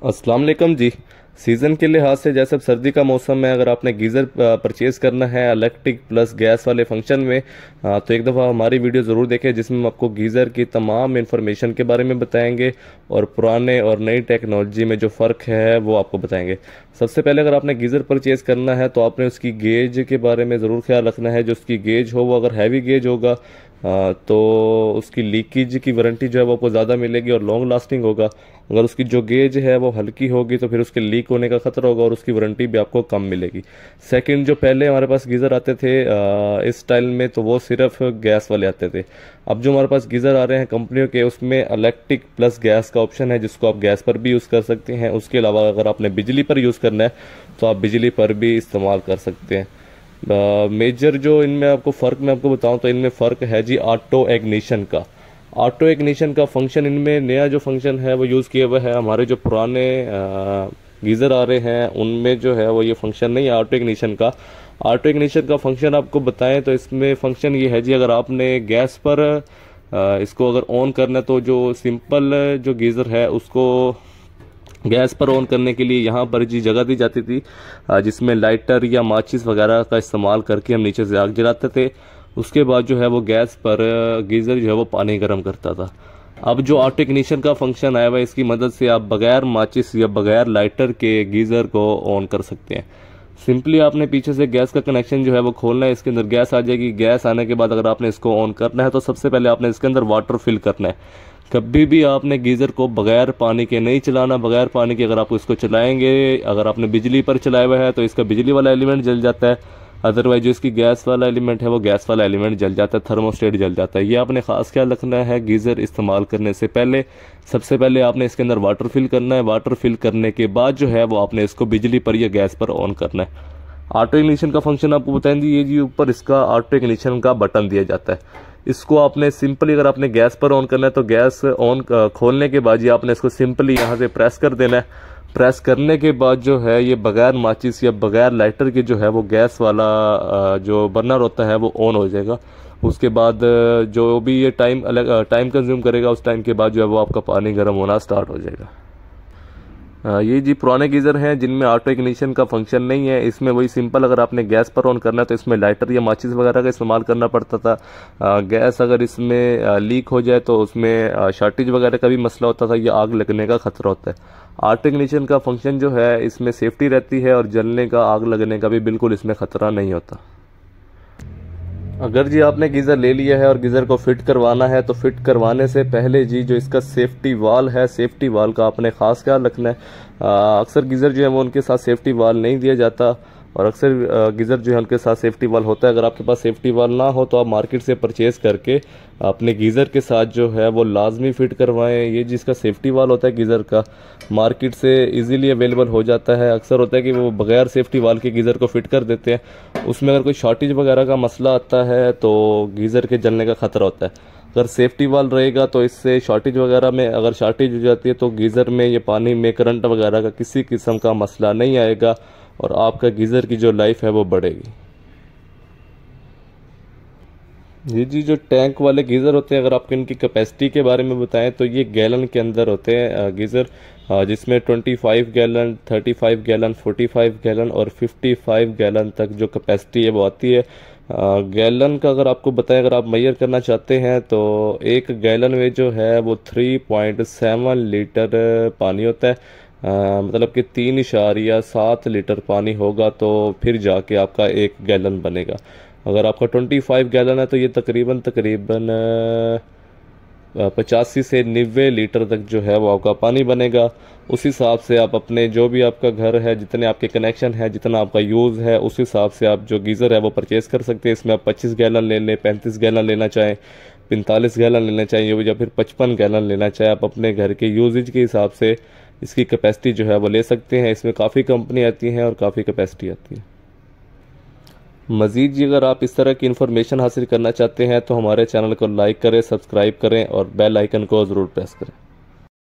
अस्सलाम वालेकुम जी। सीज़न के लिहाज से जैसे अब सर्दी का मौसम है, अगर आपने गीज़र परचेज़ करना है इलेक्ट्रिक प्लस गैस वाले फंक्शन में, तो एक दफ़ा हमारी वीडियो ज़रूर देखें जिसमें हम आपको गीज़र की तमाम इन्फॉर्मेशन के बारे में बताएंगे और पुराने और नई टेक्नोलॉजी में जो फ़र्क है वो आपको बताएंगे। सबसे पहले अगर आपने गीज़र परचेज़ करना है तो आपने उसकी गेज के बारे में ज़रूर ख्याल रखना है। जो उसकी गेज हो वो अगर हैवी गेज होगा तो उसकी लीकेज की वारंटी जो है वो आपको ज़्यादा मिलेगी और लॉन्ग लास्टिंग होगा। अगर उसकी जो गेज है वो हल्की होगी तो फिर उसके लीक होने का खतरा होगा और उसकी वारंटी भी आपको कम मिलेगी। सेकंड, जो पहले हमारे पास गीज़र आते थे इस स्टाइल में, तो वो सिर्फ गैस वाले आते थे। अब जो हमारे पास गीज़र आ रहे हैं कंपनियों के, उसमें इलेक्ट्रिक प्लस गैस का ऑप्शन है जिसको आप गैस पर भी यूज़ कर सकते हैं। उसके अलावा अगर आपने बिजली पर यूज़ करना है तो आप बिजली पर भी इस्तेमाल कर सकते हैं। मेजर जो इनमें आपको फ़र्क मैं आपको बताऊं तो इनमें फ़र्क है जी ऑटो इग्निशन का। ऑटो इग्निशन का फंक्शन, इनमें नया जो फंक्शन है वो यूज़ किया हुआ है। हमारे जो पुराने गीज़र आ रहे हैं उनमें जो है वो ये फंक्शन नहीं है ऑटो इग्निशन का। ऑटो इग्निशन का फंक्शन आपको बताएं तो इसमें फंक्शन ये है जी, अगर आपने गैस पर इसको अगर ऑन करना है तो जो सिंपल जो गीज़र है उसको गैस पर ऑन करने के लिए यहाँ पर जी जगह दी जाती थी जिसमें लाइटर या माचिस वगैरह का इस्तेमाल करके हम नीचे से आग जलाते थे। उसके बाद जो है वो गैस पर गीज़र जो है वो पानी गर्म करता था। अब जो ऑटो इग्निशन का फंक्शन आया हुआ है, इसकी मदद से आप बगैर माचिस या बगैर लाइटर के गीज़र को ऑन कर सकते हैं। सिंपली आपने पीछे से गैस का कनेक्शन जो है वो खोलना है, इसके अंदर गैस आ जाएगी। गैस आने के बाद अगर आपने इसको ऑन करना है तो सबसे पहले आपने इसके अंदर वाटर फिल करना है। कभी भी आपने गीज़र को बगैर पानी के नहीं चलाना। बगैर पानी के अगर आप इसको चलाएंगे, अगर आपने बिजली पर चलाया हुआ है तो इसका बिजली वाला एलिमेंट जल जाता है, अदरवाइज जो इसकी गैस वाला एलिमेंट है वो गैस वाला एलिमेंट जल जाता है, थर्मोस्टेट जल जाता है। ये आपने खास ख्याल रखना है गीज़र इस्तेमाल करने से पहले। सबसे पहले आपने इसके अंदर वाटर फिल करना है। वाटर फिल करने के बाद जो है वो आपने इसको बिजली पर या गैस पर ऑन करना है। ऑटो इग्निशन का फंक्शन आपको बताएंगे, ये जी ऊपर इसका ऑटो इग्निशन का बटन दिया जाता है। इसको आपने सिंपली, अगर आपने गैस पर ऑन करना है तो गैस ऑन खोलने के बाद ये आपने इसको सिंपली यहाँ से प्रेस कर देना है। प्रेस करने के बाद जो है ये बगैर माचिस या बगैर लाइटर के जो है वो गैस वाला जो बर्नर होता है वो ऑन हो जाएगा। उसके बाद जो भी ये टाइम कंज्यूम करेगा, उस टाइम के बाद जो है वो आपका पानी गर्म होना स्टार्ट हो जाएगा। ये जी पुराने गीज़र हैं जिनमें ऑटो इग्निशन का फंक्शन नहीं है। इसमें वही सिंपल, अगर आपने गैस पर ऑन करना है तो इसमें लाइटर या माचिस वगैरह का इस्तेमाल करना पड़ता था। गैस अगर इसमें लीक हो जाए तो उसमें शॉर्टेज वगैरह का भी मसला होता था या आग लगने का खतरा होता है। ऑटो इग्निशन का फंक्शन जो है इसमें सेफ्टी रहती है और जलने का, आग लगने का भी बिल्कुल इसमें खतरा नहीं होता। अगर जी आपने गीज़र ले लिया है और गीज़र को फिट करवाना है तो फिट करवाने से पहले जी जो इसका सेफ्टी वाल है, सेफ्टी वाल का आपने ख़ास ख्याल रखना है। अक्सर गीज़र जो है वो उनके साथ सेफ्टी वाल नहीं दिया जाता और अक्सर गीज़र जो है उनके साथ सेफ्टी वाल होता है। अगर आपके पास सेफ्टी वाल ना हो तो आप मार्केट से परचेज़ करके अपने गीज़र के साथ जो है वो लाजमी फ़िट करवाएं। ये जिसका सेफ्टी वाल होता है गीज़र का, मार्केट से इजीली अवेलेबल हो जाता है। अक्सर होता है कि वो बगैर सेफ्टी वाल के गीज़र को फिट कर देते हैं। उसमें अगर कोई शॉर्टेज वगैरह का मसला आता है तो गीज़र के जलने का खतरा होता है। अगर सेफ्टी वाल रहेगा तो इससे शॉर्टेज वगैरह में, अगर शॉर्टेज हो जाती है तो गीज़र में या पानी में करंट वगैरह का किसी किस्म का मसला नहीं आएगा और आपका गीज़र की जो लाइफ है वो बढ़ेगी। जी जो टैंक वाले गीज़र होते हैं, अगर आपको इनकी कैपेसिटी के बारे में बताएं तो ये गैलन के अंदर होते हैं गीज़र, जिसमें 25 गैलन, 35 गैलन, 45 गैलन और 55 गैलन तक जो कैपेसिटी है वो आती है। गैलन का अगर आपको बताएं, अगर आप मेजर करना चाहते हैं तो एक गैलन में जो है वो 3.7 लीटर पानी होता है। मतलब कि 3.7 लीटर पानी होगा तो फिर जाके आपका एक गैलन बनेगा। अगर आपका 25 गैलन है तो ये तकरीबन 85 से 90 लीटर तक जो है वो आपका पानी बनेगा। उस हिसाब से आप अपने, जो भी आपका घर है, जितने आपके कनेक्शन है, जितना आपका यूज़ है, उस हिसाब से आप जो गीज़र है वो परचेज़ कर सकते हैं। इसमें आप 25 गैलन ले लें, 35 गैलन लेना चाहें, 45 गैलन लेना चाहिए या फिर 55 गैलन लेना चाहें, आप अपने घर के यूजेज के हिसाब से इसकी कैपेसिटी जो है वो ले सकते हैं। इसमें काफ़ी कंपनी आती हैं और काफ़ी कैपेसिटी आती है। मज़ीद जी अगर आप इस तरह की इन्फॉर्मेशन हासिल करना चाहते हैं तो हमारे चैनल को लाइक करें, सब्सक्राइब करें और बेल आइकन को ज़रूर प्रेस करें।